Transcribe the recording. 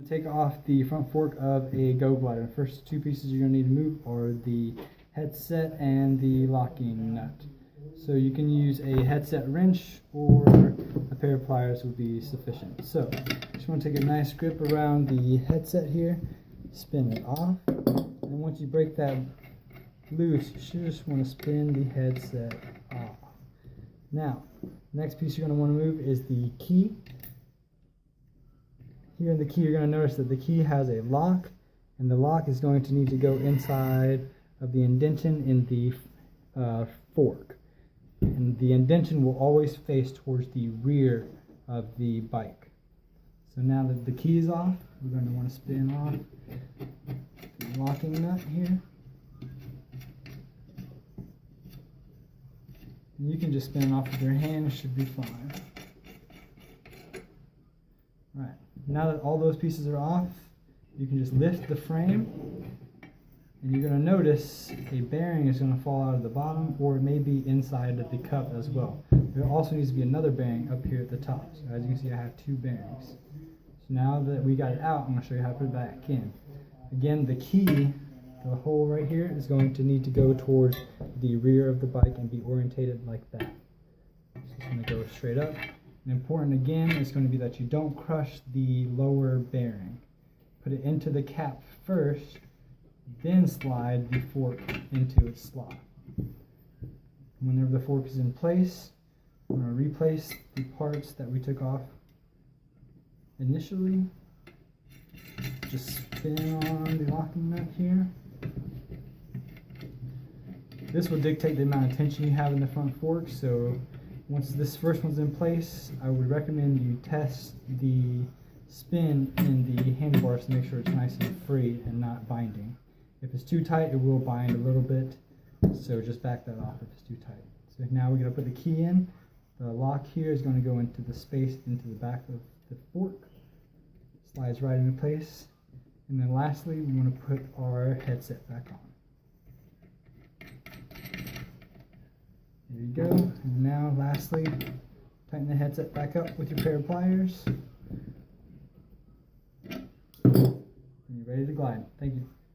Take off the front fork of a Go Glider. The first two pieces you're going to need to move are the headset and the locking nut. So you can use a headset wrench or a pair of pliers would be sufficient. So just want to take a nice grip around the headset here, spin it off, and once you break that loose, you should just want to spin the headset off. Now, next piece you're going to want to move is the key. Here in the key, you're going to notice that the key has a lock, and the lock is going to need to go inside of the indention in the fork. And the indention will always face towards the rear of the bike. So now that the key is off, we're going to want to spin off the locking nut here. And you can just spin it off with your hand, it should be fine. Alright, now that all those pieces are off, you can just lift the frame, and you're going to notice a bearing is going to fall out of the bottom, or it may be inside of the cup as well. There also needs to be another bearing up here at the top. So as you can see, I have two bearings. So now that we got it out, I'm going to show you how to put it back in. Again, the key, the hole right here, is going to need to go towards the rear of the bike and be orientated like that. So it's going to go straight up. And important again is going to be that you don't crush the lower bearing. Put it into the cap first, then slide the fork into its slot. Whenever the fork is in place, I'm going to replace the parts that we took off initially. Just spin on the locking nut here. This will dictate the amount of tension you have in the front fork, so once this first one's in place, I would recommend you test the spin in the handlebars to make sure it's nice and free and not binding. If it's too tight, it will bind a little bit, so just back that off if it's too tight. So now we're going to put the key in. The lock here is going to go into the space into the back of the fork. Slides right into place. And then lastly, we want to put our headset back on. There you go. And now lastly, tighten the headset back up with your pair of pliers. And you're ready to glide. Thank you.